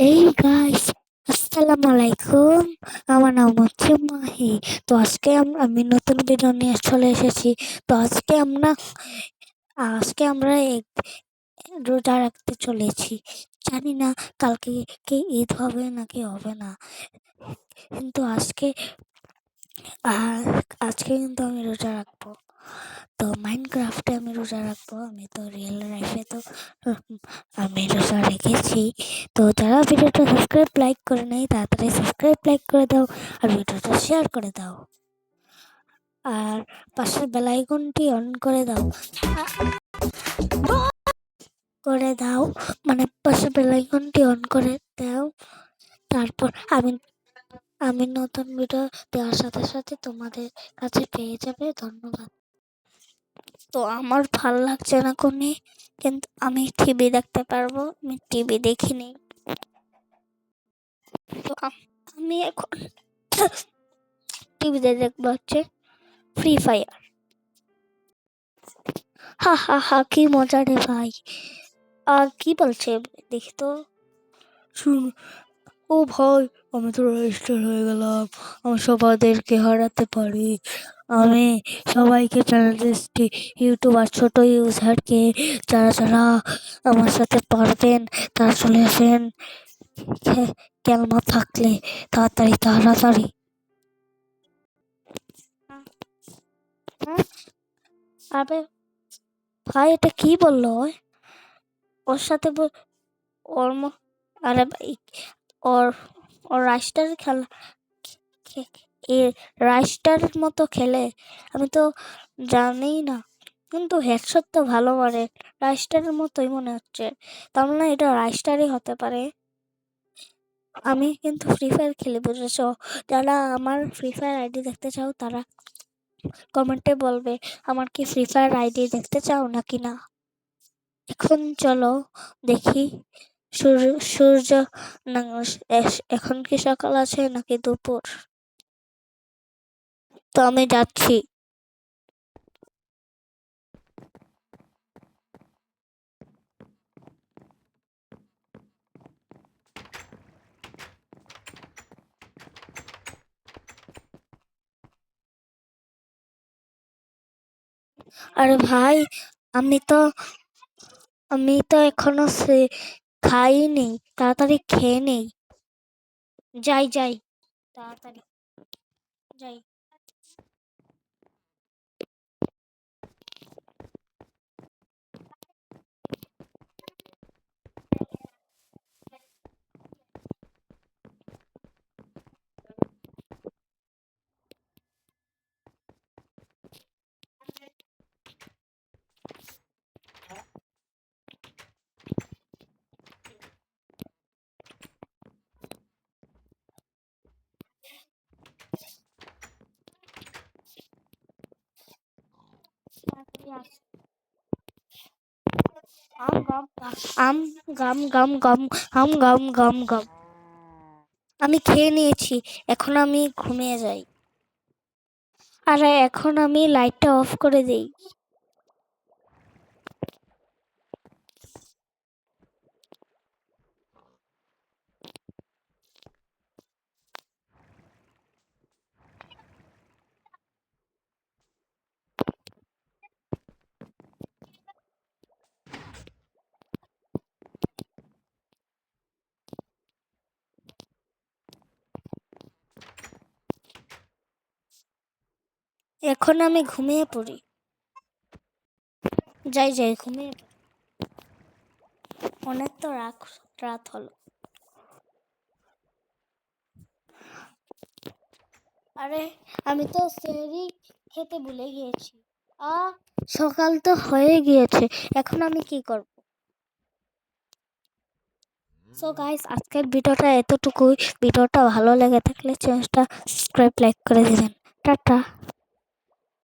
এই গাইস, আসসালামু আলাইকুম। আমার নাম হচ্ছে মাহি। তো আজকে আমি নতুন ভিডিও নিয়ে চলে এসেছি। তো আজকে আমরা রোজা রাখতে চলেছি। জানি না কালকে কি ঈদ হবে নাকি হবে না, কিন্তু আহ, আজকে কিন্তু আমি রোজা রাখবো। তো মাইনক্রাফটে আমি রোজা রাখবো, আমি তো রিয়েল লাইফে তো উম, আমি রোজা রেখেছি। তো যারা ভিডিওটা সাবস্ক্রাইব লাইক করে নেই, তাড়াতাড়ি সাবস্ক্রাইব লাইক করে দাও আর ভিডিওটা শেয়ার করে দাও, আর পাশের বেল আইকনটি অন করে দাও। করে দাও মানে পাশের বেল আইকনটি অন করে দাও। তারপর আমি আমি নতুন ভিডিও দেওয়ার সাথে সাথে তোমাদের কাছে পেয়ে যাবে। ধন্যবাদ। তো আমার ভাল লাগছে না কোনে, কিন্তু আমি টিভি দেখতে পারবো, আমি টিভি দেখিনি। তো আমি এখন টিভিতে দেখবো হচ্ছে ফ্রি ফায়ার। হা হা হা, কি মজা রে ভাই। আর কি বলছে দেখি তো। শুন, ও ভাই, আমি তো রেজিস্টার হয়ে গেলাম, আমি সবাইদেরকে হারাতে পারি। আমি সবাইকে চ্যালেঞ্জ দিচ্ছি, ইউটিউবার ছোট ইউজারকে, যারা যারা আমার সাথে পারবেন তারা চলে আসেন। ক্যালমা থাকলে তাড়াতাড়ি তাড়াতাড়ি। হ্যাঁ, আবে ভাই, এটা কি বললো ওর সাথে ওর আরে ভাই, ওর ওর রাইস্টার খেলা এ রাইস্টারের মতো খেলে, আমি তো জানি না, কিন্তু হেডশট তো ভালো মারে, রাইস্টারের মতোই মনে হচ্ছে। তার মানে এটা রাইস্টারই হতে পারে। আমি কিন্তু ফ্রি ফায়ার খেলি, বুঝেছো? যারা আমার ফ্রি ফায়ার আইডি দেখতে চাও তারা কমেন্টে বলবে আমার কি ফ্রি ফায়ার আইডি দেখতে চাও নাকি না। এখন চলো দেখি সূর্য সূর্য না, এখন কি সকাল আছে নাকি দুপুর। তো আমি যাচ্ছি। আরে ভাই, আমি তো আমি তো এখনো খাইনি, তাড়াতাড়ি খেয়ে নেই। যাই যাই, তাড়াতাড়ি যাই। আম গাম গাম গাম আম গাম গাম গাম। আমি খেয়ে নিয়েছি, এখন আমি ঘুমিয়ে যাই। আরে এখন আমি লাইটটা অফ করে দেই। এখন আমি ঘুমিয়ে পড়ি। যাই যাই, ঘুমিয়ে পড়ি। অনেক তো রাত হলো। আরে আমি তো সেহরি খেতে ভুলে গিয়েছি। আ সকাল তো হয়ে গিয়েছে, এখন আমি কি করব? সো গাইস, আজকের ভিডিওটা এতটুকুই। ভিডিওটা ভালো লেগে থাকলে চ্যানেলটা সাবস্ক্রাইব লাইক করে দিবেন। টাটা।